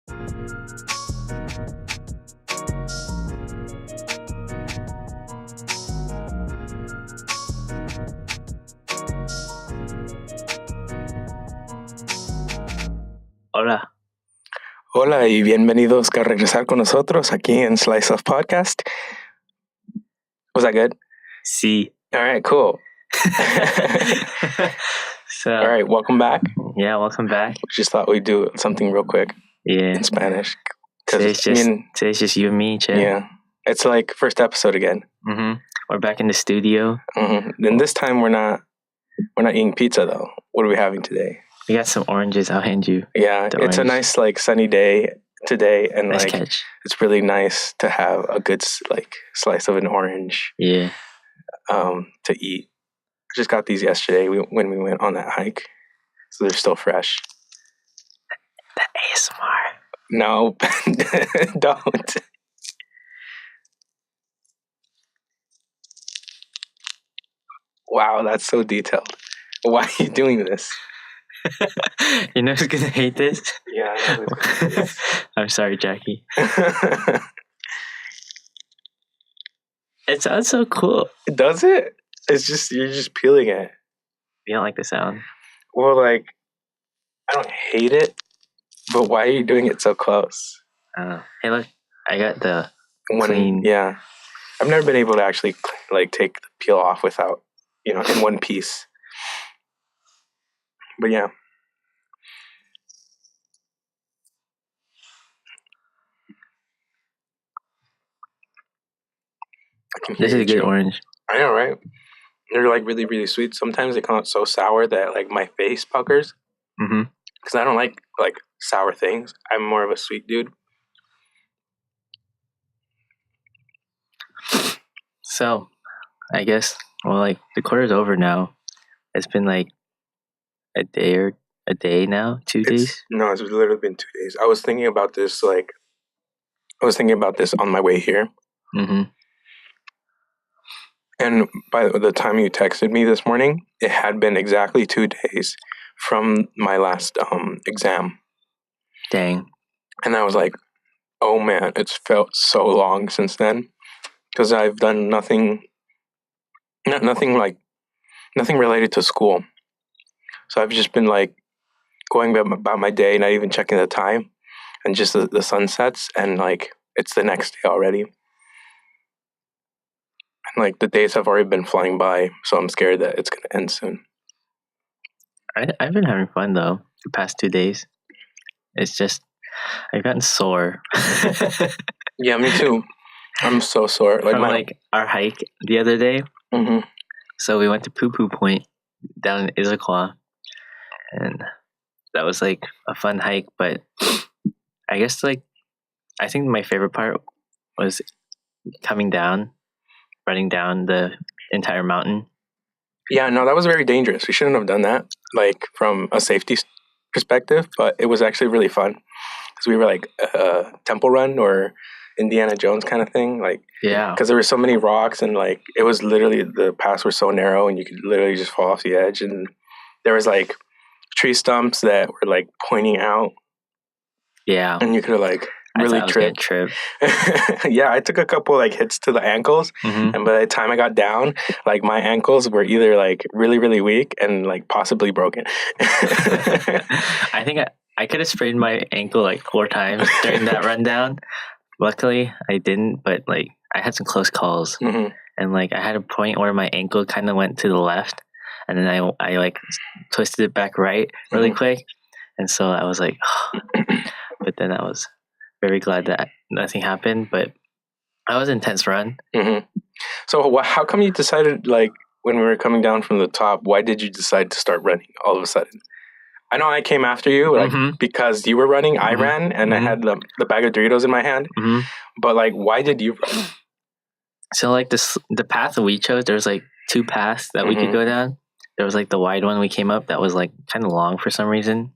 Hola. Hola y bienvenidos a regresar con nosotros aquí en Slice of Podcast. Was that good? Sí. All right, cool. So, All right, welcome back. yeah, welcome back. Just thought we'd do something real quick Yeah. in Spanish. Today's just you and me, Chad. Yeah, it's like first episode again. Mm-hmm. We're back in the studio. Mm-hmm. And this time we're not eating pizza though. What are we having today? We got some oranges. I'll hand you. Yeah, it's a nice like sunny day today, and Nice like catch. it's really nice to have a good like slice of an orange. Yeah. To eat. I just got these yesterday when we went on that hike, so they're still fresh. The ASMR. No, don't. Wow, that's so detailed. Why are you doing this? You know who's gonna hate this? Yeah, I know who's gonna hate this. I'm sorry, Jackie. It sounds so cool. Does it? It's just you're just peeling it. You don't like the sound? Well, like I don't hate it, but why are you doing it so close? I don't know. Hey, look, I got the When, clean. Yeah, I've never been able to actually like take the peel off without, in one piece. But yeah. This is a good orange. I know, right? They're like really, really sweet. Sometimes they come out so sour that like my face puckers. Mm-hmm. Because I don't like sour things. I'm more of a sweet dude. So, I guess like the quarter's over now. It's been like a day now, 2 days. No, it's literally been 2 days. I was thinking about this on my way here. Mm-hmm. And by the time you texted me this morning, it had been exactly 2 days from my last exam. Dang. And I was like, oh man, it's felt so long since then. Because I've done nothing related to school. So I've just been like going about my day, not even checking the time, and just the sunsets, and like it's the next day already. And like the days have already been flying by, so I'm scared that it's gonna end soon. I've been having fun though the past 2 days. It's just I've gotten sore. Yeah, me too. I'm so sore. From our hike the other day. Mm-hmm. So we went to Poo Poo Point down in Issaquah, and that was like a fun hike. But I guess I think my favorite part was coming down, running down the entire mountain. Yeah, no, that was very dangerous. We shouldn't have done that, like from a safety perspective. But it was actually really fun because we were like a temple run or Indiana Jones kind of thing, like because there were so many rocks, and like it was literally the paths were so narrow, and you could literally just fall off the edge, and there was like tree stumps that were like pointing out, and you could like really trip. Yeah, I took a couple like hits to the ankles, and by the time I got down, like my ankles were either like really, really weak and like possibly broken. I think I could have sprained my ankle like 4 times during that rundown. Luckily, I didn't, but like I had some close calls, and like I had a point where my ankle kind of went to the left, and then I like twisted it back right really quick, and so I was like, but then I was very glad that nothing happened. But that was an intense run. So how come you decided, like when we were coming down from the top, why did you decide to start running all of a sudden? I know I came after you, like because you were running, I ran, and I had the bag of Doritos in my hand. But like, why did you run? So like the path that we chose, there's like 2 paths that we could go down. There was like the wide one we came up that was like kind of long for some reason,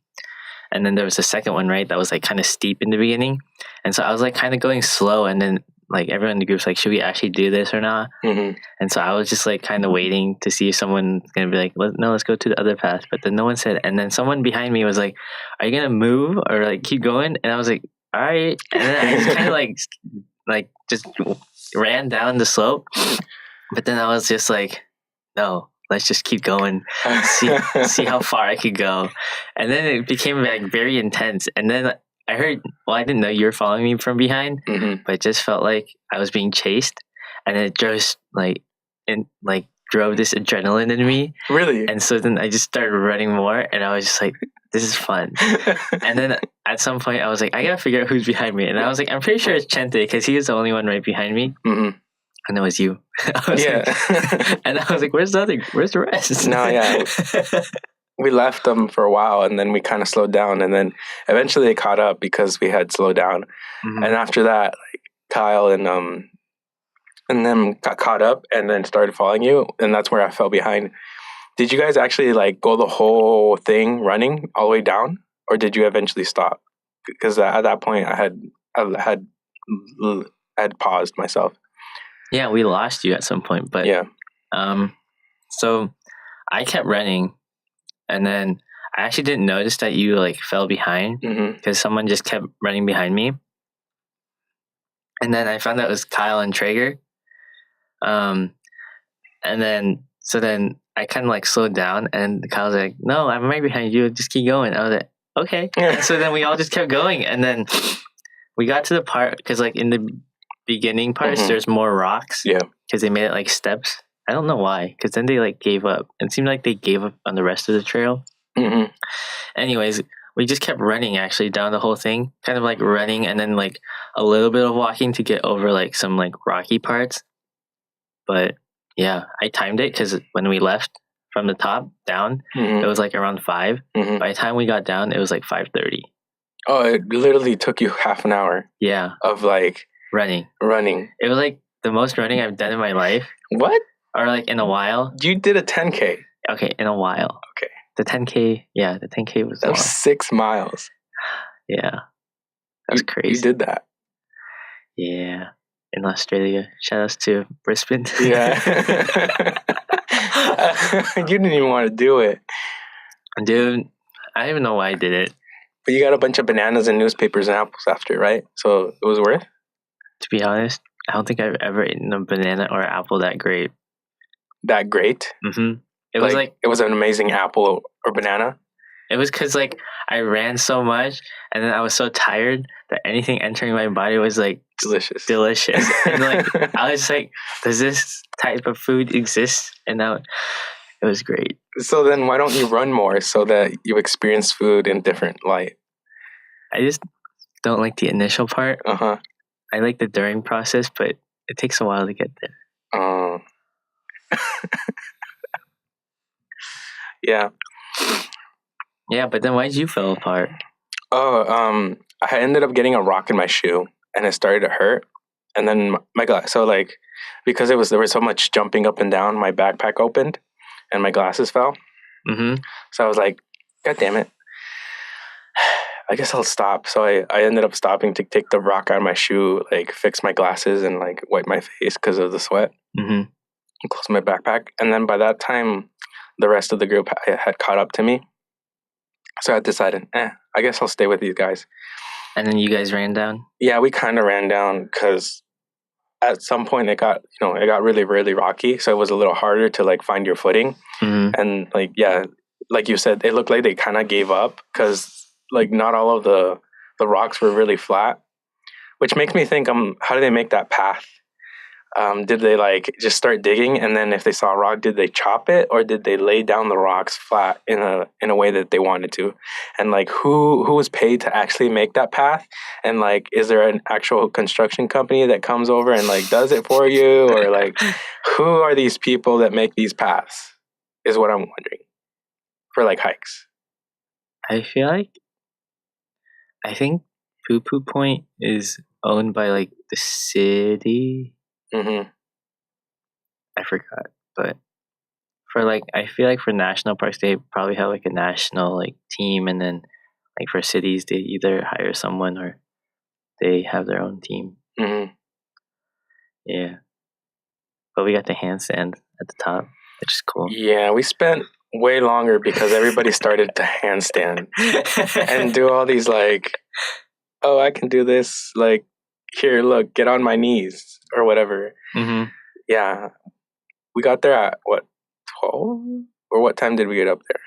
and then there was the second one, right, that was like kind of steep in the beginning. And so I was like kind of going slow, and then like everyone in the group's like, should we actually do this or not? And so I was just like kind of waiting to see if someone's gonna be like, let's go to the other path. But then no one said. And then someone behind me was like, are you gonna move or like keep going? And I was like, all right. And then I just kind of like just ran down the slope. But then I was just like, no, let's just keep going, see how far I could go. And then it became like very intense. And then I heard, well, I didn't know you were following me from behind, but it just felt like I was being chased, and it just drove this adrenaline in me. Really? And so then I just started running more, and I was just like, this is fun. And then at some point I was like, I gotta figure out who's behind me. And I was like, I'm pretty sure it's Chente, because he was the only one right behind me. And it was you. And I was like, where's the rest? No, yeah. We left them for a while, and then we kind of slowed down, and then eventually they caught up because we had slowed down. And after that, like Kyle and them got caught up and then started following you, and that's where I fell behind. Did you guys actually like go the whole thing running all the way down, or did you eventually stop? Because at that point I had paused myself. Yeah, we lost you at some point, but yeah. So I kept running, and then I actually didn't notice that you like fell behind, because someone just kept running behind me. And then I found out it was Kyle and Traeger. And then I kind of like slowed down, and Kyle's like, no, I'm right behind you, just keep going. I was like, okay. And so then we all just kept going, and then we got to the part, because like in the beginning parts there's more rocks, because they made it like steps. I don't know why, because then they like gave up. It seemed like they gave up on the rest of the trail. Anyways, we just kept running actually down the whole thing, kind of like running and then like a little bit of walking to get over like some like rocky parts. But yeah, I timed it, because when we left from the top down, it was like around 5. By the time we got down, it was like 5:30. Oh, it literally took you half an hour. Yeah. Of like running. It was like the most running I've done in my life. What? Or like in a while. You did a 10K. Okay, in a while. Okay. The 10K, yeah, the 10K was long. 6 miles. Yeah. That was crazy. You did that. Yeah. In Australia. Shout outs to Brisbane. Yeah. You didn't even want to do it. Dude, I don't even know why I did it. But you got a bunch of bananas and newspapers and apples after, right? So it was worth? To be honest, I don't think I've ever eaten a banana or apple that great. That great? It was like it was an amazing apple or banana? It was because like I ran so much, and then I was so tired that anything entering my body was like delicious. And like I was like, does this type of food exist? And now it was great. So then why don't you run more so that you experience food in different light? I just don't like the initial part. I like the during process, but it takes a while to get there. Yeah. Yeah, but then why did you fall apart? I ended up getting a rock in my shoe, and it started to hurt. And then my glass, so like, because there was so much jumping up and down, my backpack opened, and my glasses fell. So I was like, God damn it. I guess I'll stop. So I ended up stopping to take the rock out of my shoe, like fix my glasses and like wipe my face because of the sweat. And close my backpack. And then by that time, the rest of the group had caught up to me. So I decided, I guess I'll stay with these guys. And then you guys ran down? Yeah, we kind of ran down because at some point it got really, really rocky. So it was a little harder to like find your footing. And like, yeah, like you said, it looked like they kind of gave up because like not all of the rocks were really flat, which makes me think, how do they make that path? Did they like just start digging, and then if they saw a rock, did they chop it, or did they lay down the rocks flat in a way that they wanted to? And like who was paid to actually make that path? And like, is there an actual construction company that comes over and like does it for you, or like who are these people that make these paths? Is what I'm wondering for like hikes. I think Poo Poo Point is owned by like the city. I forgot, but for like, I feel like for national parks, they probably have like a national like team, and then like for cities, they either hire someone or they have their own team. Yeah, but we got the handstand at the top, which is cool. Yeah, we spent way longer because everybody started to handstand and do all these like oh, I can do this. Like, here, look, get on my knees or whatever. Mm-hmm. Yeah. We got there at what, 12? Or what time did we get up there?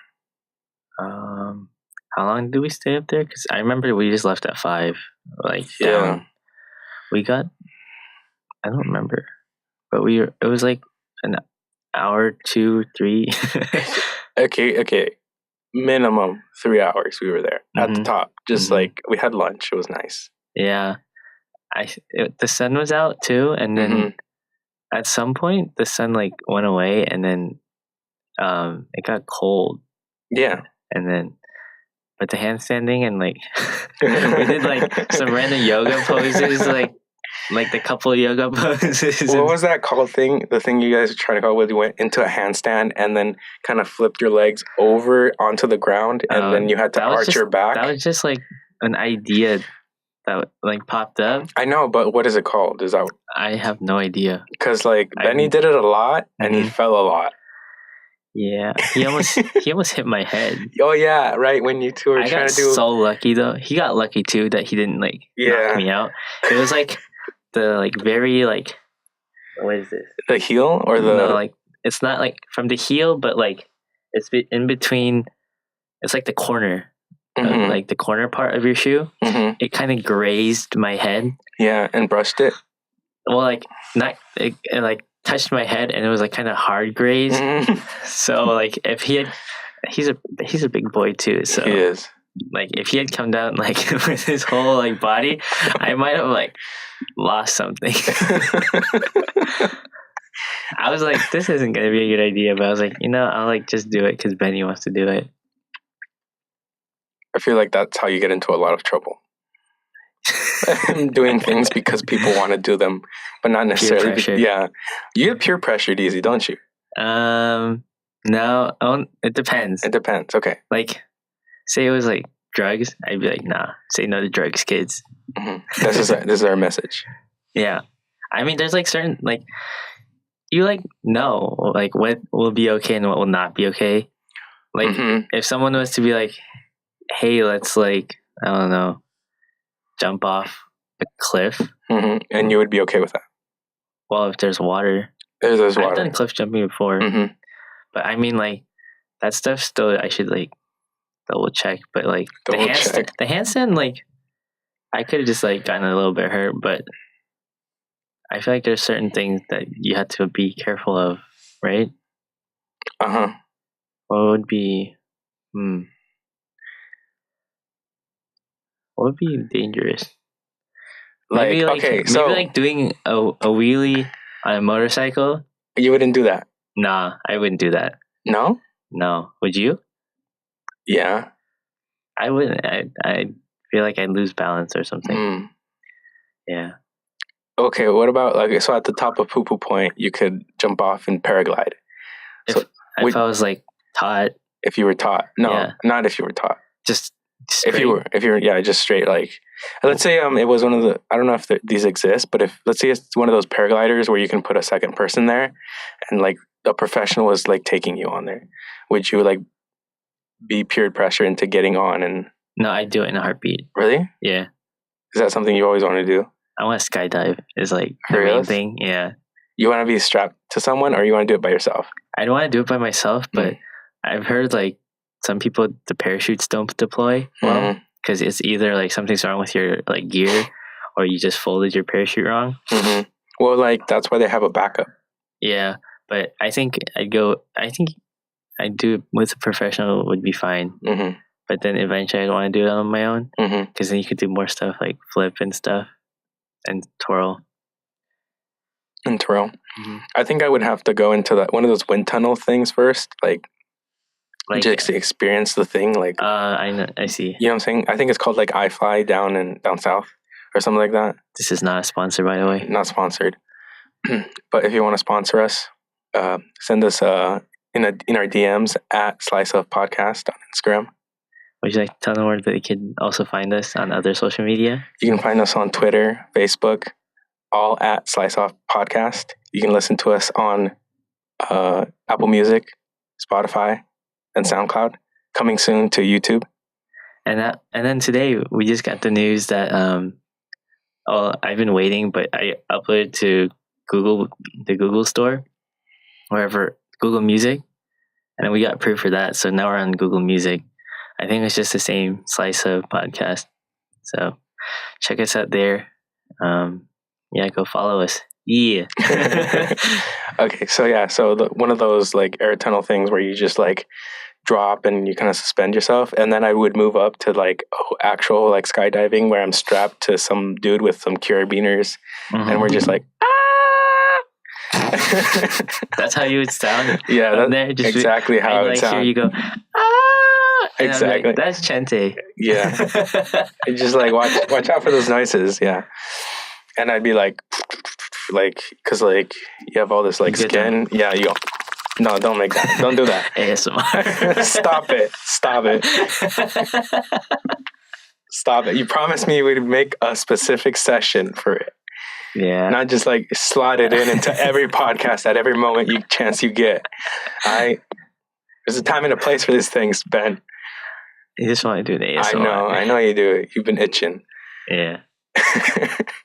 How long did we stay up there? Because I remember we just left at 5. Like down. We got. I don't remember, but it was like an hour, 2, 3. Okay. Minimum 3 hours we were there at the top. Just like we had lunch. It was nice. Yeah. The sun was out too, and then at some point the sun like went away, and then it got cold. Yeah. And then but the handstanding and like we did like some random yoga poses, like the couple yoga poses. What was that called thing? The thing you guys were trying to call, where you went into a handstand and then kind of flipped your legs over onto the ground, and then you had to arch your back. That was just like an idea that like popped up. I know, but what is it called? Is that? I have no idea. Because like Benny did it a lot, and he fell a lot. Yeah, he almost hit my head. Oh yeah, right. When you two were trying to do. So lucky though. He got lucky too that he didn't like knock me out. It was like the like very like, what is this? The heel or the? No, like it's not like from the heel, but like it's in between. It's like the corner, like the corner part of your shoe. It kind of grazed my head. Yeah, and brushed it. Well, like not it like touched my head, and it was like kind of hard graze. So like if he's a big boy too. So he is. Like if he had come down like with his whole like body, I might have like lost something. I was like, this isn't gonna be a good idea, but I was like, I'll like just do it because Benny wants to do it. I feel like that's how you get into a lot of trouble. Doing things because people want to do them, but not necessarily. Yeah, you get peer pressured easy, don't you? No, it depends. It depends. Okay, like say it was like drugs, I'd be like, nah, say no to drugs, kids. This is our message. Yeah, I mean, there's like certain like you like know like what will be okay and what will not be okay. Like if someone was to be like, hey, let's like I don't know, jump off a cliff, and you would be okay with that. Well, if there's water, there's water. I've done cliff jumping before, but I mean like that stuff still I should like double check. But like the handstand, like I could have just like gotten a little bit hurt, but I feel like there's certain things that you have to be careful of, right? What would be what would be dangerous? Maybe like doing a wheelie on a motorcycle. You wouldn't do that? Nah, I wouldn't do that. No? No. Would you? Yeah. I wouldn't. I feel like I'd lose balance or something. Yeah. Okay, what about like so at the top of Poo Poo Point you could jump off and paraglide? If I was like taught. If you were taught. No, not if you were taught. Just straight. If you were just straight, like let's say it was one of the, I don't know if these exist, but if let's say it's one of those paragliders where you can put a second person there and like a professional is like taking you on there, would you like be peer pressure into getting on? And no, I'd do it in a heartbeat. Really? Yeah. Is that something you always want to do? I want to skydive is like the main thing. Yeah. You want to be strapped to someone or you want to do it by yourself? I don't want to do it by myself, but I've heard like some people, the parachutes don't deploy well because it's either like something's wrong with your like gear or you just folded your parachute wrong. Well, like that's why they have a backup. Yeah, but I think I'd do it with a professional would be fine. But then eventually I'd want to do it on my own because then you could do more stuff like flip and stuff and twirl. I think I would have to go into one of those wind tunnel things first, like just to experience the thing. Like I see. You know what I'm saying? I think it's called like iFly down south or something like that. This is not a sponsor, by the way. Not sponsored. But if you want to sponsor us, send us in our DMs at Slice of Podcast on Instagram. Would you like to tell them where they can also find us on other social media? You can find us on Twitter, Facebook, all at Slice Off Podcast. You can listen to us on Apple Music, Spotify, and SoundCloud. Coming soon to YouTube. And then today we just got the news that I've been waiting, but I uploaded to the Google store, wherever Google Music, and we got approved for that. So now we're on Google Music. I think it's just the same Slice of podcast. So check us out there. Yeah, go follow us. Yeah. Okay, so one of those like air tunnel things where you just like drop and you kind of suspend yourself, and then I would move up to like actual like skydiving where I'm strapped to some dude with some carabiners, and we're just like That's how you would sound. Yeah, that's exactly how it would sound. Here you go. Exactly. Like, that's Chente. Yeah. Just like watch out for those noises. Yeah. And I'd be like, because like you have all this like skin. Yeah, you go. No, don't make that. Don't do that. ASMR. Stop it. Stop it. You promised me we'd make a specific session for it. Yeah. Not just like slot it into every podcast at every moment chance you get. There's a time and a place for these things, Ben. You just want to do the ASMR. I know you do it. You've been itching. Yeah.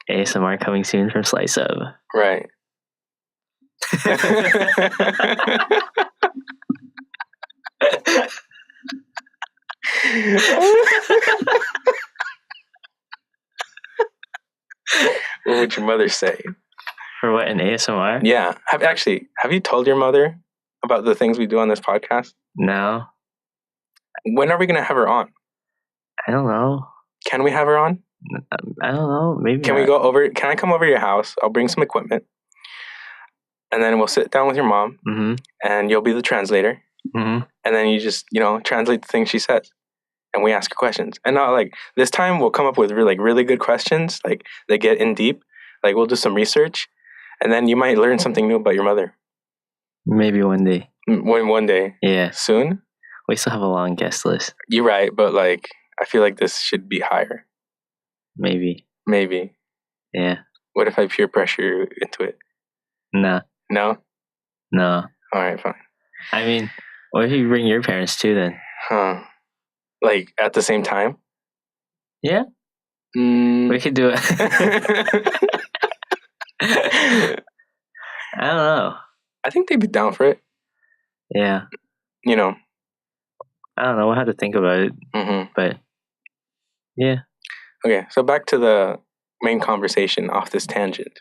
ASMR coming soon from Slice Up. Right. What would your mother say? For what, an ASMR? Yeah. Have you told your mother about the things we do on this podcast? No. When are we going to have her on? I don't know. Can we have her on? I don't know. Maybe Can we go over? Can I come over to your house? I'll bring some equipment. And then we'll sit down with your mom. Mm-hmm. And you'll be the translator. Mm-hmm. And then you just, translate the things she says. And we ask her questions. And not like this time we'll come up with really good questions. Like they get in deep. Like we'll do some research. And then you might learn something new about your mother. Maybe one day. One day. Yeah. Soon? We still have a long guest list. You're right. But like, I feel like this should be higher. Maybe. Yeah. What if I peer pressure you into it? Nah. No? No. All right, fine. I mean, what if you bring your parents too then? Huh. Like at the same time? Yeah. We could do it. I don't know. I think they'd be down for it. Yeah. I don't know. We'll have to think about it. Mm-hmm. But yeah. Okay, so back to the main conversation off this tangent.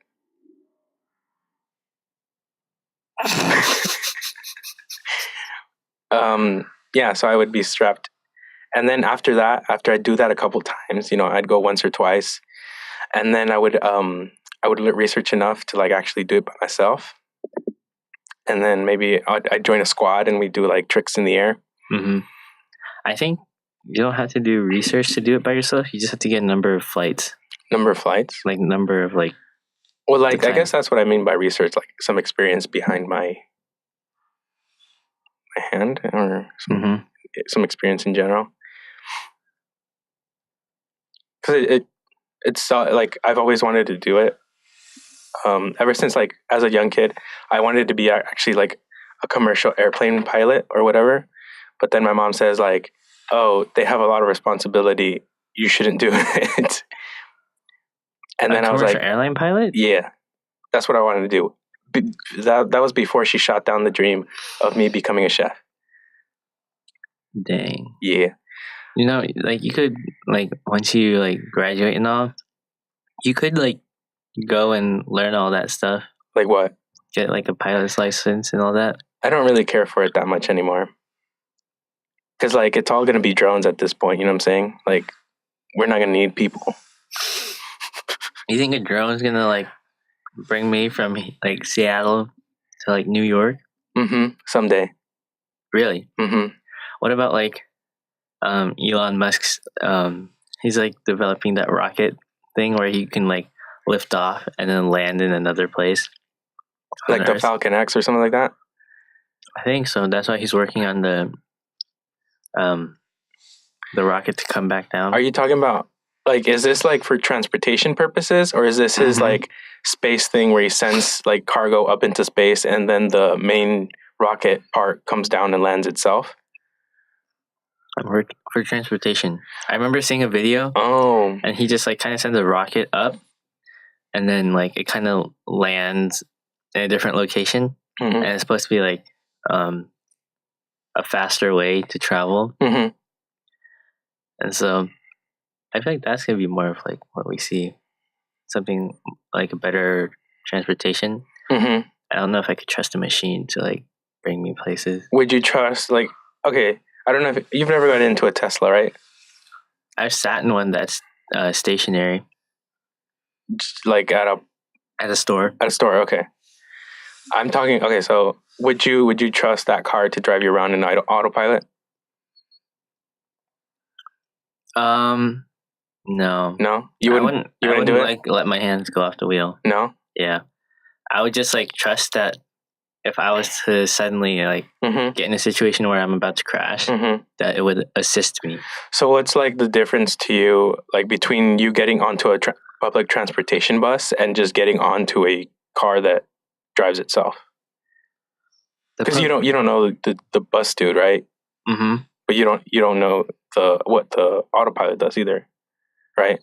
Yeah, so I would be strapped. And then after that, after I do that a couple times, I'd go once or twice. And then I would research enough to like actually do it by myself. And then maybe I'd join a squad and we do like tricks in the air. Mm-hmm. I think you don't have to do research to do it by yourself. You just have to get a number of flights. Number of flights? Like number of like... Well, like I guess that's what I mean by research, like some experience behind my hand or some experience in general. Because it's like I've always wanted to do it. Ever since like as a young kid, I wanted to be actually like a commercial airplane pilot or whatever. But then my mom says like, oh, they have a lot of responsibility. You shouldn't do it. And then I was like, airline pilot? Yeah, that's what I wanted to do. That was before she shot down the dream of me becoming a chef. Dang. Yeah. Like you could like once you like graduate and all, you could like go and learn all that stuff. Like what? Get like a pilot's license and all that. I don't really care for it that much anymore. Because like it's all gonna be drones at this point. You know what I'm saying? Like we're not gonna need people. You think a drone's gonna like bring me from like Seattle to like New York? Mm-hmm. Someday. Really? Mm-hmm. What about like Elon Musk's he's like developing that rocket thing where he can like lift off and then land in another place. Like the Falcon X or something like that? I think so. That's why he's working on the rocket to come back down. Are you talking about like, is this like for transportation purposes, or is this his like space thing where he sends like cargo up into space and then the main rocket part comes down and lands itself? For transportation. I remember seeing a video. Oh. And he just like kind of sends a rocket up, and then like it kind of lands in a different location, and it's supposed to be like a faster way to travel. And so I feel like that's gonna be more of like what we see, something like a better transportation. I don't know if I could trust a machine to like bring me places. Would you trust like, okay, I don't know if you've never gotten into a Tesla, right? I've sat in one that's stationary. Just like at a store. At a store, okay. I'm talking. Okay, so would you trust that car to drive you around in autopilot? No. No, you wouldn't. You wouldn't do it. Like let my hands go off the wheel. No. Yeah, I would just like trust that if I was to suddenly like get in a situation where I'm about to crash, that it would assist me. So what's like the difference to you, like between you getting onto a public transportation bus and just getting onto a car that drives itself? Because you don't know the bus dude, right? But you don't know what the autopilot does either, right?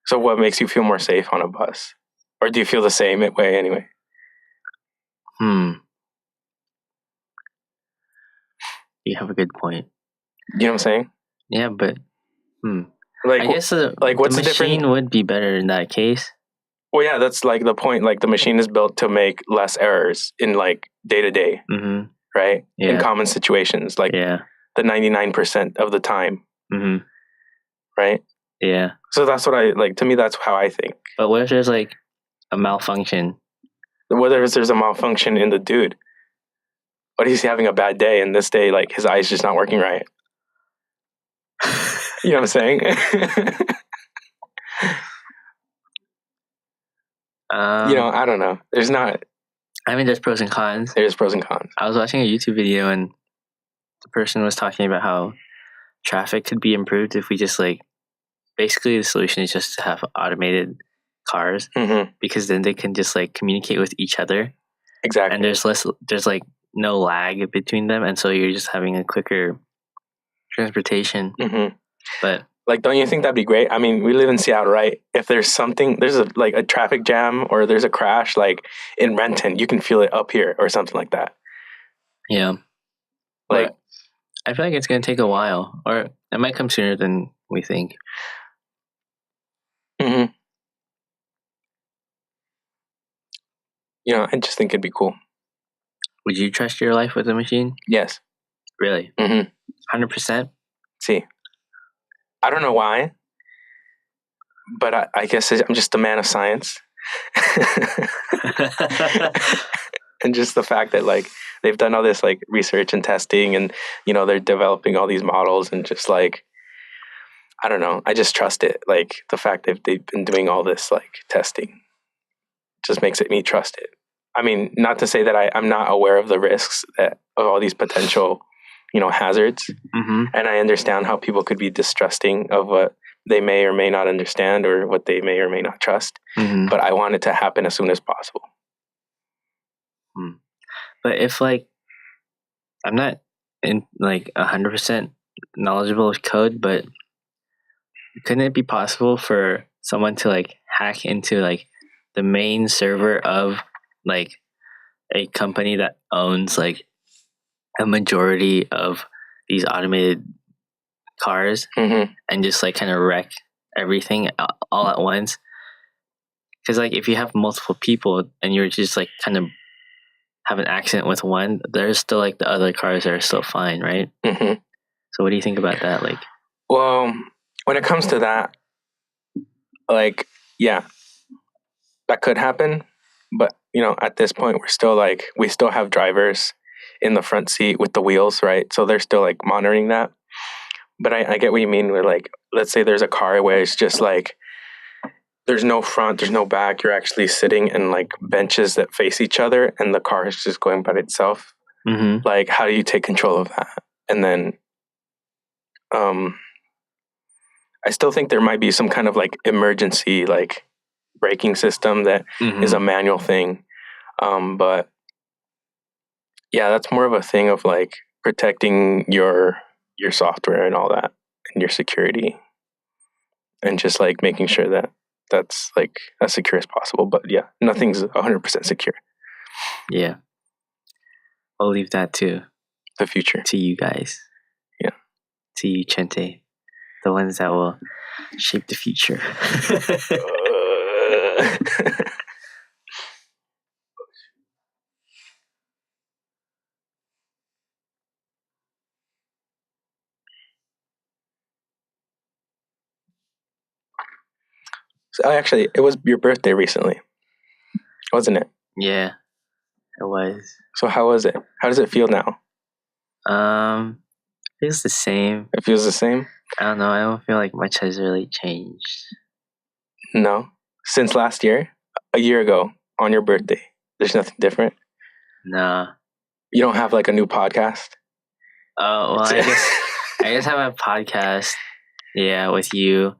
So what makes you feel more safe on a bus, or do you feel the same way anyway? You have a good point. You know what I'm saying? Yeah, but like, I guess what's the machine would be better in that case. Well, yeah, that's like the point. Like the machine is built to make less errors in like day to day, right? Yeah. In common situations, like the 99% of the time, right? Yeah. So that's what I like. To me, that's how I think. But what if there's like a malfunction? Whether there's a malfunction in the dude, what if he's having a bad day and this day, like his eye's just not working right? You know what I'm saying? I don't know. There's not. I mean, there's pros and cons. There's pros and cons. I was watching a YouTube video and the person was talking about how traffic could be improved if we just like, basically the solution is just to have automated cars because then they can just like communicate with each other. Exactly. And there's like no lag between them. And so you're just having a quicker transportation. But like, don't you think that'd be great? I mean, we live in Seattle, right? If there's a traffic jam or there's a crash, like in Renton, you can feel it up here or something like that. Yeah. Like, but I feel like it's going to take a while, or it might come sooner than we think. I just think it'd be cool. Would you trust your life with a machine? Yes. Really? 100%? See, I don't know why, but I guess I'm just a man of science. And just the fact that like they've done all this like research and testing and they're developing all these models and just like I don't know, I just trust it. Like the fact that they've been doing all this like testing just makes me trust it. I mean, not to say that I'm not aware of the risks of all these potential hazards. And I understand how people could be distrusting of what they may or may not understand or what they may or may not trust. But I want it to happen as soon as possible. But if like, I'm not in like 100% knowledgeable with code, but couldn't it be possible for someone to like hack into like the main server of like a company that owns like a majority of these automated cars and just like kind of wreck everything all at once? Because like if you have multiple people and you're just like kind of have an accident with one, there's still like the other cars that are still fine, right? So what do you think about that? Like, well, when it comes to that, like, yeah, that could happen. But at this point, we still have drivers in the front seat with the wheels, right? So they're still like monitoring that. But I get what you mean. Where like, let's say there's a car where it's just like there's no front, there's no back. You're actually sitting in like benches that face each other, and the car is just going by itself. Like, how do you take control of that? And then, I still think there might be some kind of like emergency like braking system that is a manual thing. But yeah, that's more of a thing of like protecting your software and all that, and your security, and just like making sure that that's like as secure as possible. But yeah, nothing's 100% secure. Yeah. I'll leave that to The future. to you guys. Yeah. To you, Chente. The ones that will shape the future. So actually, it was your birthday recently, wasn't it? Yeah, it was. So how was it? How does it feel now? Feels the same. It feels the same? I don't know. I don't feel like much has really changed. No. Since last year? A year ago, on your birthday, there's nothing different? Nah. You don't have like a new podcast? Oh, well, I guess have a podcast. Yeah, with you.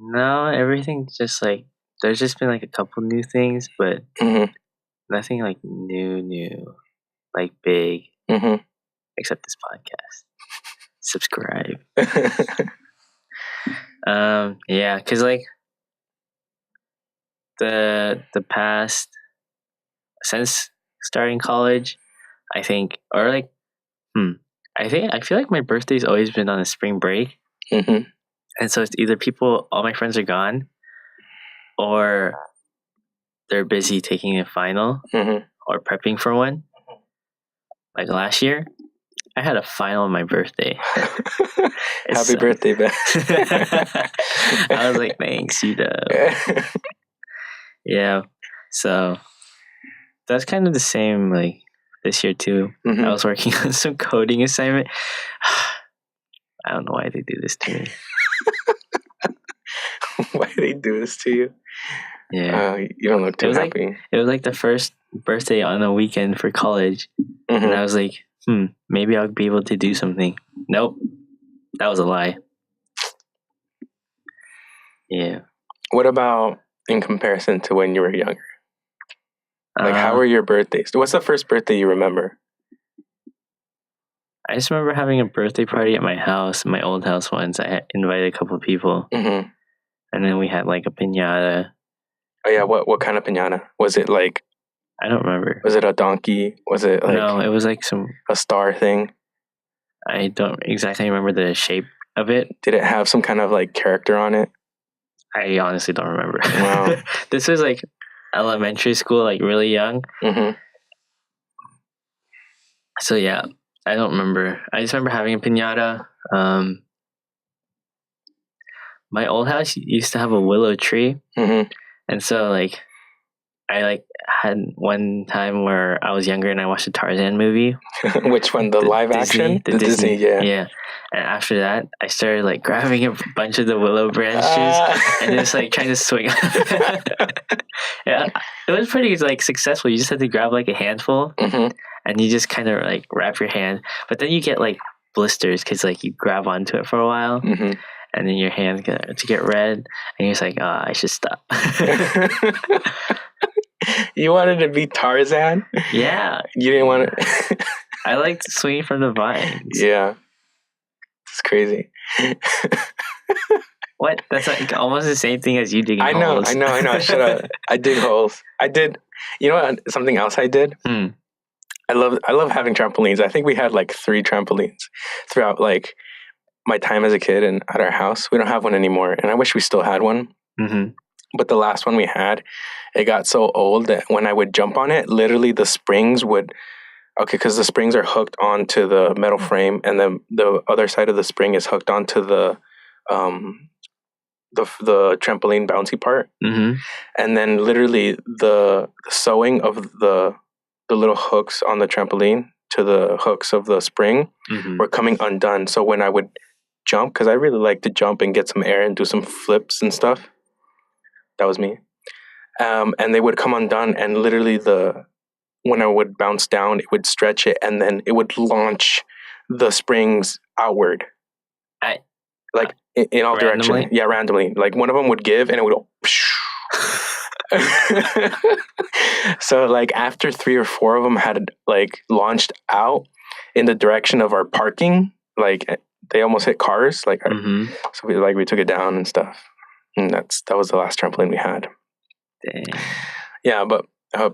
No, everything's just like there's just been like a couple new things, but nothing like new, like big, except this podcast. Subscribe. Yeah, cause like the past since starting college, I think, or like, I feel like my birthday's always been on a spring break. And so it's either all my friends are gone, or they're busy taking a final or prepping for one. Like last year, I had a final on my birthday. Happy birthday, Ben. I was like, thanks, you know. Yeah. So that's kind of the same like this year too. I was working on some coding assignment. I don't know why they do this to me. Why they do this to you? Yeah. You don't look too happy. It was like the first birthday on a weekend for college. And I was like, maybe I'll be able to do something. Nope. That was a lie. Yeah. What about in comparison to when you were younger? Like, how were your birthdays? What's the first birthday you remember? I just remember having a birthday party at my house, my old house once. I had invited a couple of people. And then we had like a piñata. Oh yeah, what kind of piñata? Was it like... I don't remember. Was it a donkey? Was it like... No, it was like a star thing? I don't exactly remember the shape of it. Did it have some kind of like character on it? I honestly don't remember. Wow. This was like elementary school, like really young. So yeah, I don't remember. I just remember having a piñata. My old house used to have a willow tree. And so like I like had one time where I was younger and I watched a Tarzan movie. Which one? The live action? The Disney, yeah. Yeah. And after that, I started like grabbing a bunch of the willow branches and just like trying to swing. Yeah, it was pretty like successful. You just had to grab like a handful and you just kind of like wrap your hand. But then you get like blisters because like you grab onto it for a while. And then your hands get red, and you're just like, I should stop. You wanted to be Tarzan? Yeah. You didn't want to... I liked swinging from the vines. Yeah. It's crazy. What? That's like almost the same thing as you digging holes. I know. Shut up. I dig holes. I did... You know what? Something else I did? I love having trampolines. I think we had like 3 trampolines throughout like my time as a kid and at our house. We don't have one anymore, and I wish we still had one. But the last one we had, it got so old that when I would jump on it, literally the springs would... Okay, because the springs are hooked onto the metal frame, and then the other side of the spring is hooked onto the trampoline bouncy part. And then literally the sewing of the little hooks on the trampoline to the hooks of the spring were coming undone. So when I would jump, because I really like to jump and get some air and do some flips and stuff. That was me. And they would come undone, and literally when I would bounce down, it would stretch it, and then it would launch the springs outward. In all directions. Yeah, randomly. Like one of them would give, and it would go... So like after 3 or 4 of them had like launched out in the direction of our parking, like they almost hit cars. Like so we took it down and stuff. And that was the last trampoline we had. Dang. Yeah, but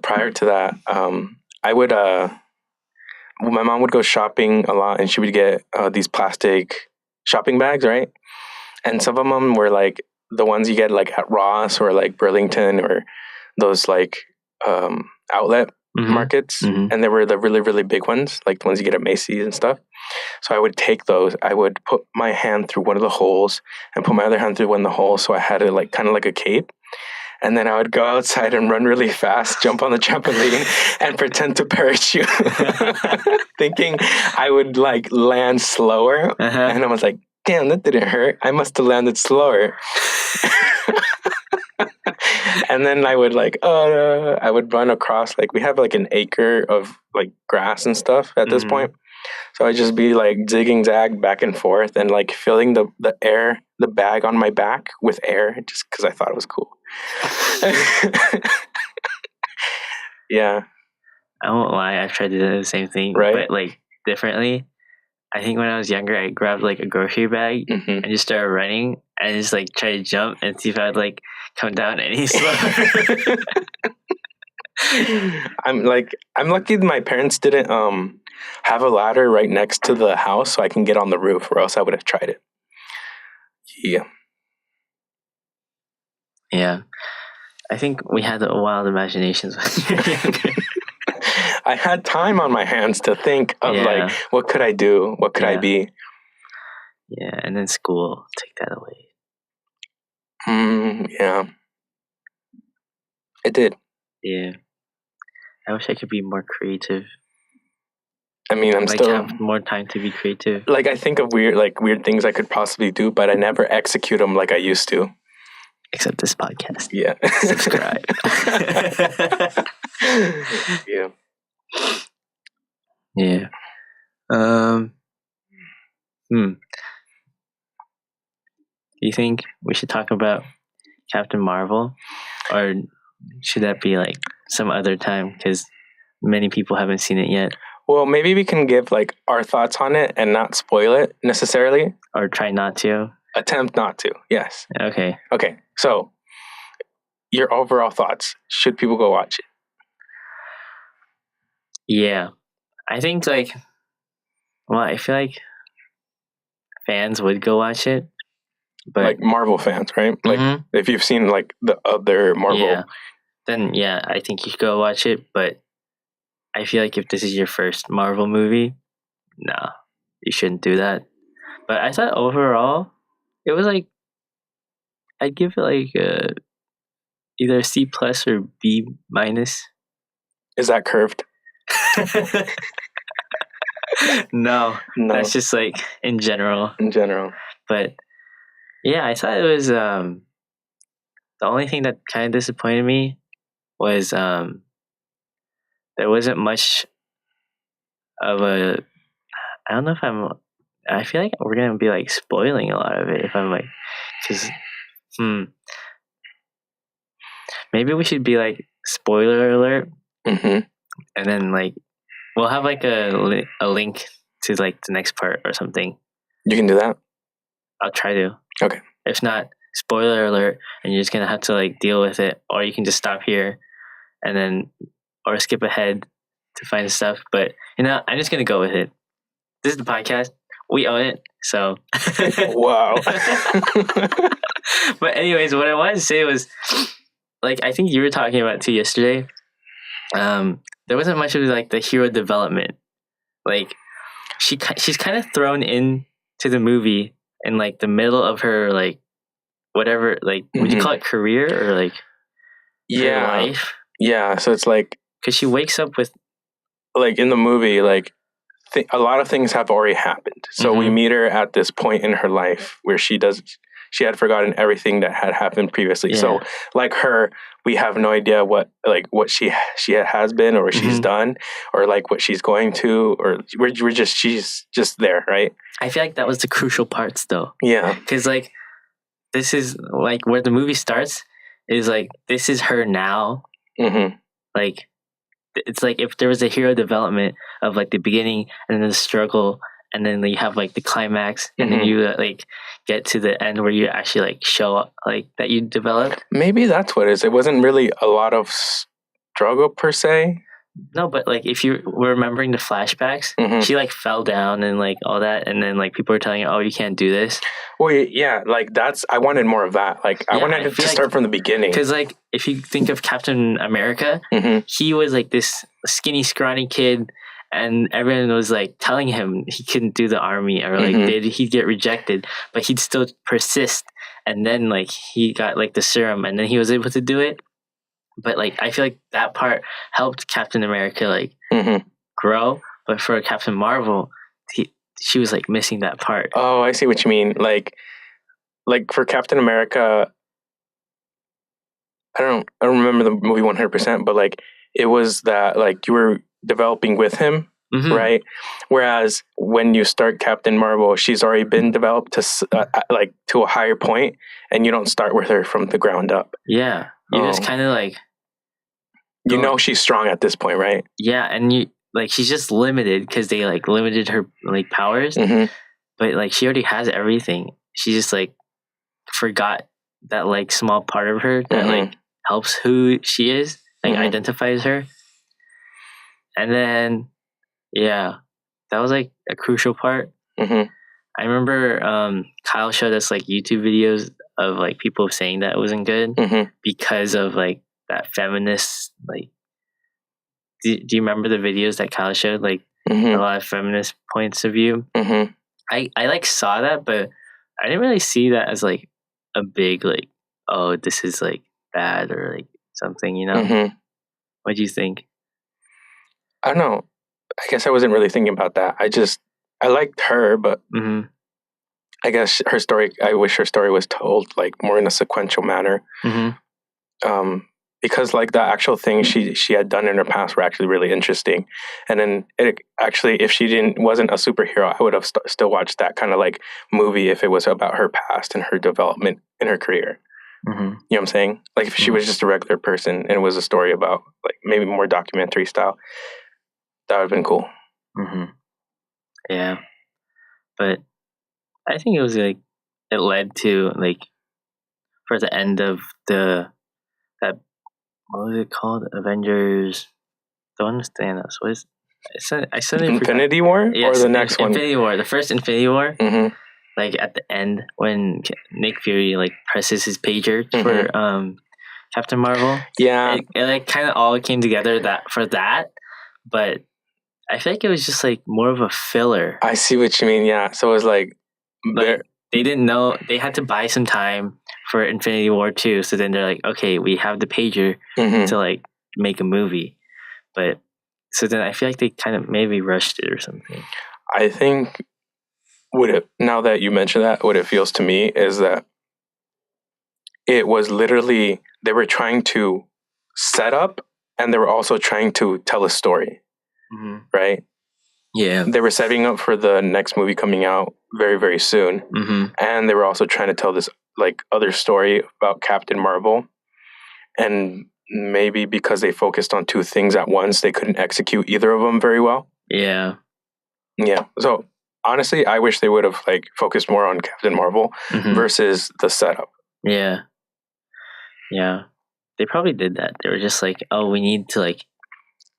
prior to that, I would my mom would go shopping a lot, and she would get these plastic shopping bags, right? And some of them were like the ones you get like at Ross or like Burlington or those like outlet markets. And they were the really, really big ones, like the ones you get at Macy's and stuff. So I would take those. I would put my hand through one of the holes and put my other hand through one of the holes. So I had it like kind of like a cape. And then I would go outside and run really fast, jump on the trampoline, and pretend to parachute, thinking I would like land slower. And I was like, damn, that didn't hurt. I must have landed slower. And then I would like, I would run across, like we have like an acre of like grass and stuff at this point. So I'd just be like zigging zag back and forth and like filling the bag on my back with air just because I thought it was cool. Yeah. I won't lie, I've tried to do the same thing, right? But like differently. I think when I was younger, I grabbed like a grocery bag and just started running and just like try to jump and see if I'd like come down any slower. I'm lucky my parents didn't have a ladder right next to the house so I can get on the roof, or else I would have tried it. Yeah. Yeah. I think we had the wild imaginations when you were younger. I had time on my hands to think of like, what could I do? What could I be? Yeah, and then school take that away. Yeah. It did. Yeah. I wish I could be more creative. I mean, I'm like still have more time to be creative. Like I think of weird things I could possibly do, but I never execute them like I used to. Except this podcast. Yeah. Subscribe. Yeah. Yeah. Do you think we should talk about Captain Marvel, or should that be like some other time? Because many people haven't seen it yet. Well, maybe we can give like our thoughts on it and not spoil it necessarily. Or try not to. Attempt not to. Yes. Okay. So, your overall thoughts. Should people go watch it? Yeah. I think I feel like fans would go watch it. But like Marvel fans, right? Like if you've seen like the other Marvel. Then I think you should go watch it. But I feel like if this is your first Marvel movie, no, you shouldn't do that. But I thought overall, it was like, I'd give it like either a C+ or B-. Is that curved? No, that's just like in general. But yeah, I thought it was the only thing that kind of disappointed me was there wasn't much of a, I don't know if I feel like we're gonna be like spoiling a lot of it if I'm like, because maybe we should be like spoiler alert, and then like we'll have like a link to like the next part or something. You can do that. I'll try to. Okay. If not, spoiler alert, and you're just gonna have to like deal with it, or you can just stop here, and then or skip ahead to find stuff. But I'm just gonna go with it. This is the podcast. We own it. So. Wow. But anyways, what I wanted to say was, like, I think you were talking about too yesterday. There wasn't much of like the hero development. Like, she's kind of thrown in to the movie in like the middle of her like whatever, like would you call it career or like her life? Yeah. So it's like because she wakes up with like in the movie like a lot of things have already happened. So we meet her at this point in her life where she had forgotten everything that had happened previously. Yeah. So like her, we have no idea what she has been or what she's done or like what she's going to, or she's just there, right? I feel like that was the crucial parts though. Yeah. Because like this is like where the movie starts is like this is her now. Mm-hmm. Like it's like if there was a hero development of like the beginning and then the struggle and then you have like the climax and then you like get to the end where you actually like show up like that you developed. Maybe that's what it is. It wasn't really a lot of struggle per se. No, but like if you were remembering the flashbacks, she like fell down and like all that, and then like people were telling you, "Oh, you can't do this." Well, yeah, like I wanted more of that. Like I wanted it to start from the beginning. Because like if you think of Captain America, he was like this skinny, scrawny kid, and everyone was like telling him he couldn't do the army or like he'd get rejected, but he'd still persist. And then like he got like the serum, and then he was able to do it. But like I feel like that part helped Captain America like grow, but for Captain Marvel, she was like missing that part. Oh, I see what you mean. Like for Captain America, I don't remember the movie 100%, but like it was that like you were developing with him, right? Whereas when you start Captain Marvel, she's already been developed to like to a higher point, and you don't start with her from the ground up. Yeah. You just kind of like... You know she's strong at this point, right? Yeah, and you like she's just limited because they like limited her like powers. But like she already has everything. She just like forgot that like small part of her that like helps who she is, like identifies her. And then, yeah, that was like a crucial part. I remember Kyle showed us like YouTube videos of like people saying that it wasn't good because of like that feminist like. Do you remember the videos that Kyle showed? Like a lot of feminist points of view. I like saw that, but I didn't really see that as like a big like, oh, this is like bad or like something, you know? What do you think? I don't know. I guess I wasn't really thinking about that. I liked her, but I guess her story, I wish her story was told like more in a sequential manner. Because like the actual things she had done in her past were actually really interesting. And then it actually, if she wasn't a superhero, I would have still watched that kind of like movie if it was about her past and her development in her career. You know what I'm saying? Like if she was just a regular person and it was a story about like maybe more documentary style, that would have been cool. Yeah. But I think it was like, it led to like, for the end of that, what was it called? Avengers. The one with Thanos. What is? I suddenly Infinity War, yes, or the next one? Infinity War. The first Infinity War. Like at the end when Nick Fury like presses his pager for Captain Marvel. Yeah, it like kind of all came together for that, but I feel like it was just like more of a filler. I see what you mean. Yeah, so it was like they didn't know, they had to buy some time for Infinity War 2. So then they're like, okay, we have the pager to like make a movie. But so then I feel like they kind of maybe rushed it or something. I think now that you mention that, what it feels to me is that it was literally, they were trying to set up and they were also trying to tell a story. Right? Yeah. They were setting up for the next movie coming out very, very soon. And they were also trying to tell this like other story about Captain Marvel. And maybe because they focused on two things at once, they couldn't execute either of them very well. Yeah. Yeah. So honestly, I wish they would have like focused more on Captain Marvel versus the setup. Yeah. Yeah. They probably did that. They were just like, oh, we need to like,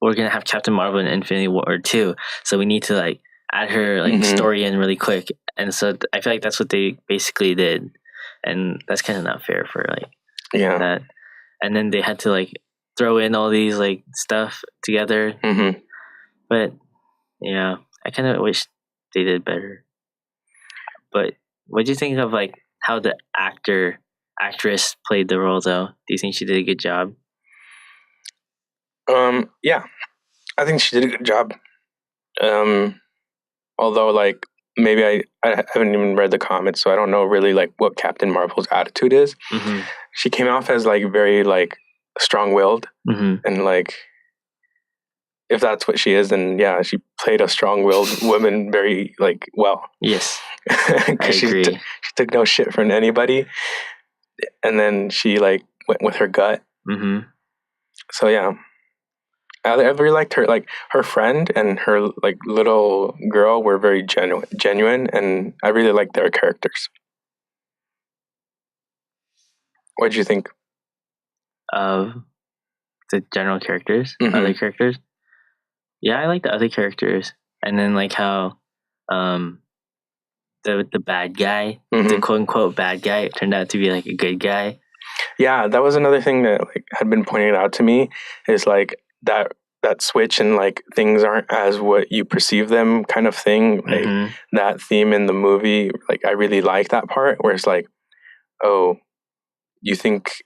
we're going to have Captain Marvel in Infinity War 2. So we need to like add her like story in really quick. And so I feel like that's what they basically did. And that's kind of not fair for like that. And then they had to like throw in all these like stuff together. But yeah, I kind of wish they did better. But what do you think of like how the actress played the role though? Do you think she did a good job? Yeah, I think she did a good job. Although like maybe I haven't even read the comments, so I don't know really like what Captain Marvel's attitude is. She came off as like very like strong-willed and like if that's what she is, then yeah, she played a strong-willed woman very like well. Yes, I agree. She took no shit from anybody, and then she like went with her gut. Mm-hmm. So yeah, I really liked her. Like her friend and her like little girl were very genuine, and I really liked their characters. What did you think Of the general characters, Mhm. other characters? Yeah, I like the other characters, and then like how, the bad guy, the quote unquote bad guy, turned out to be like a good guy. Yeah, that was another thing that like had been pointed out to me is like that switch and like things aren't as what you perceive them kind of thing. Like that theme in the movie, like I really like that part where it's like, oh, you think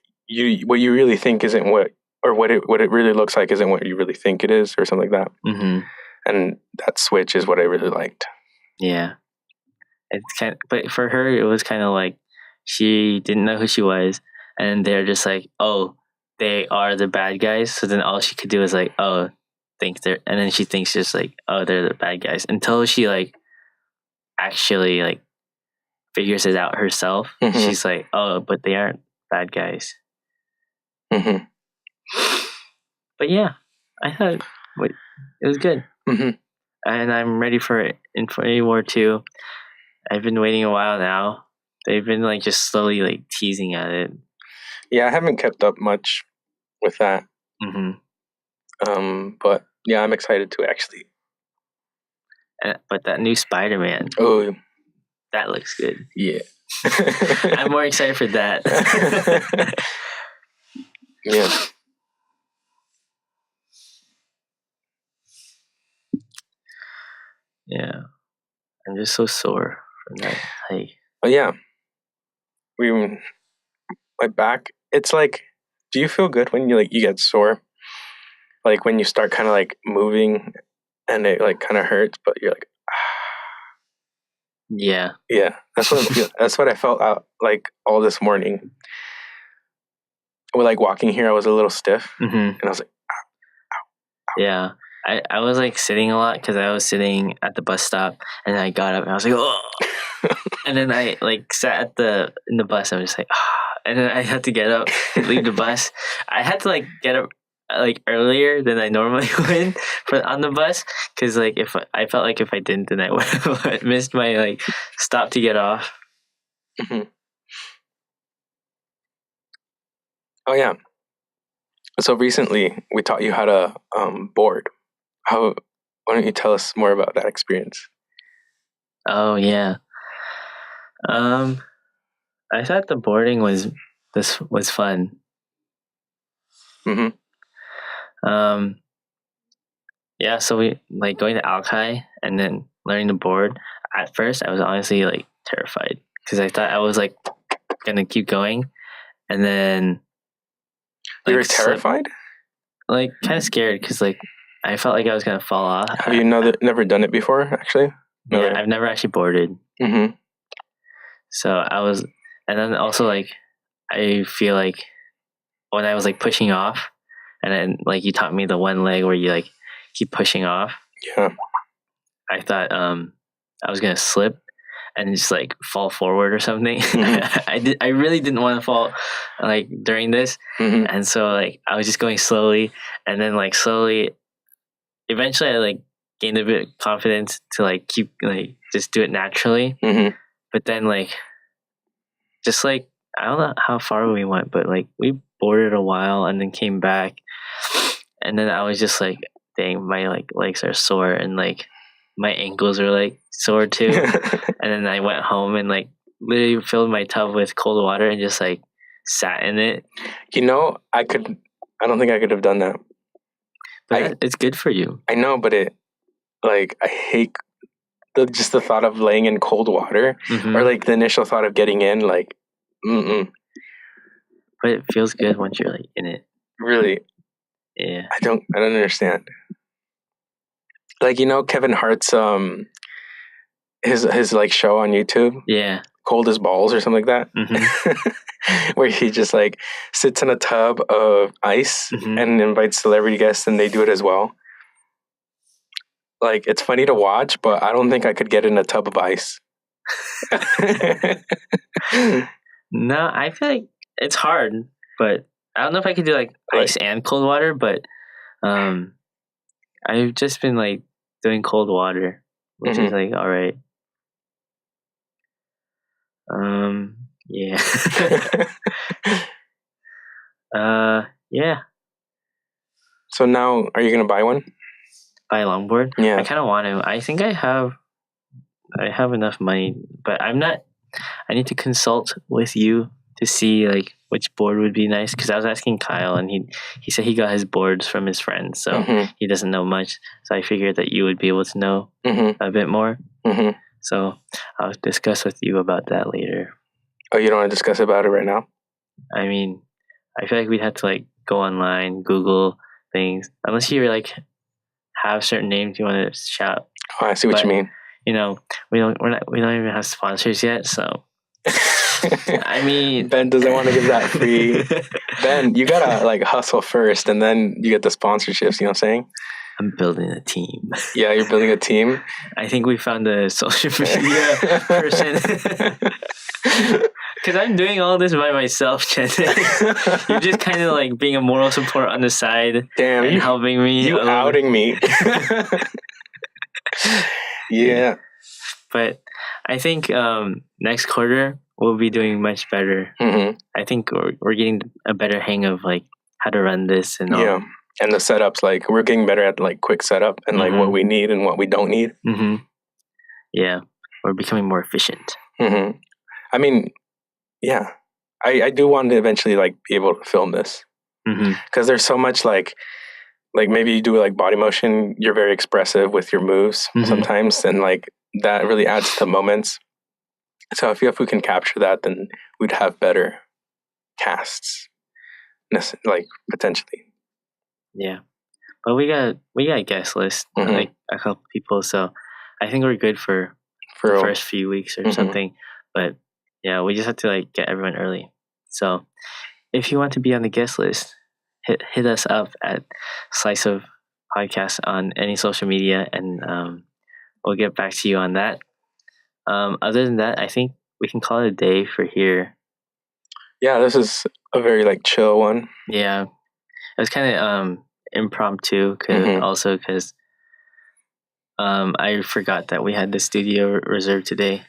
what you really think isn't what, or what it really looks like isn't what you really think it is, or something like that. And that switch is what I really liked. Yeah, it's but for her, it was kind of like she didn't know who she was, and they're just like, oh, they are the bad guys. So then all she could do is like, oh, think they're, and then she thinks just like, oh, they're the bad guys, until she like actually like figures it out herself. She's like, oh, but they aren't bad guys. But yeah, I thought it was good, and I'm ready for it. Infinity War 2. I've been waiting a while now. They've been like just slowly like teasing at it. Yeah, I haven't kept up much with that. But yeah, I'm excited to actually. But that new Spider-Man. Oh, that looks good. Yeah. I'm more excited for that. Yeah. Yeah. I'm just so sore from that hike. Oh yeah. My back, it's like, do you feel good when you get sore? Like when you start kind of like moving and it like kind of hurts, but you're like, yeah. Yeah. That's what I felt out like all this morning. Well, like walking here, I was a little stiff and I was like, ow. Yeah. I was like sitting a lot because I was sitting at the bus stop, and I got up and I was like, oh. And then I like sat in the bus. And I was just like, and then I had to get up and leave the bus. I had to like get up like earlier than I normally would on the bus, because like if I felt like if I didn't, then I would have missed my like stop to get off. Oh yeah. So recently we taught you how to board. Why don't you tell us more about that experience? Oh yeah. I thought the boarding was fun. Yeah, so we like going to Alki and then learning to board. At first, I was honestly like terrified because I thought I was like gonna keep going, and then you were terrified, like kind of scared because like I felt like I was gonna fall off. Have you never done it before? Actually, no. Yeah, I've never actually boarded. So I was, and then also like I feel like when I was like pushing off, and then like you taught me the one leg where you like keep pushing off. Yeah. I thought I was gonna slip and just like fall forward or something. I really didn't want to fall like during this, and so like I was just going slowly, and then like slowly, eventually I like gained a bit of confidence to like keep like just do it naturally. But then like just like I don't know how far we went, but like we boarded a while and then came back, and then I was just like, dang, my like legs are sore and like my ankles are like sore too. And then I went home and like literally filled my tub with cold water and just like sat in it. I don't think I could have done that. But it's good for you. I know, but I hate just the thought of laying in cold water, or like the initial thought of getting in, like, But it feels good once you're like in it. Really? Yeah. I don't understand. Like, Kevin Hart's his like show on YouTube. Yeah. Cold as Balls or something like that. Where he just like sits in a tub of ice and invites celebrity guests, and they do it as well. Like, it's funny to watch, but I don't think I could get in a tub of ice. No, I feel like it's hard. but I don't know if I could do like ice and cold water, but I've just been like doing cold water, which is like all right. Yeah. Yeah. So now, are you gonna buy one? Buy a longboard? Yeah. I kind of want to. I think I have enough money, but I'm not. I need to consult with you to see like which board would be nice, because I was asking Kyle and he said he got his boards from his friends, so he doesn't know much. So I figured that you would be able to know a bit more. So I'll discuss with you about that later. Oh, you don't want to discuss about it right now? I mean, I feel like we'd have to like go online, Google things, unless you like have certain names you want to shout. Oh, I see what you mean. You know, we don't even have sponsors yet, so. I mean, Ben doesn't want to give that free. Ben, you gotta like hustle first, and then you get the sponsorships. You know what I'm saying? I'm building a team. Yeah, you're building a team. I think we found a social media person. Because I'm doing all this by myself, Chen. You're just kind of like being a moral support on the side. Damn, and helping me. You outing me. Yeah. But I think next quarter we'll be doing much better. I think we're getting a better hang of like how to run this and all. Yeah. And the setups, like we're getting better at like quick setup and like what we need and what we don't need. Yeah, we're becoming more efficient. I mean, yeah, I do want to eventually like be able to film this, because there's so much like maybe you do like body motion, you're very expressive with your moves sometimes, and like that really adds to the moments. So if we can capture that, then we'd have better casts, like potentially. Yeah, but we got a guest list, like a couple people, so I think we're good for the first few weeks or something. But yeah, we just have to like get everyone early. So if you want to be on the guest list, hit us up at Slice of Podcast on any social media, and we'll get back to you on that. Other than that, I think we can call it a day for here. Yeah, this is a very like chill one. Yeah, it was kind of impromptu, because I forgot that we had the studio reserved today,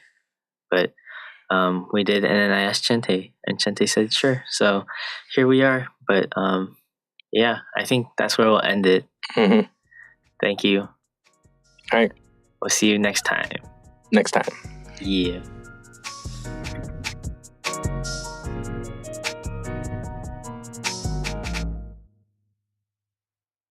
but we did, and then I asked Chente, and Chente said sure. So here we are. But yeah, I think that's where we'll end it. Thank you. All right. We'll see you next time. Next time. Yeah.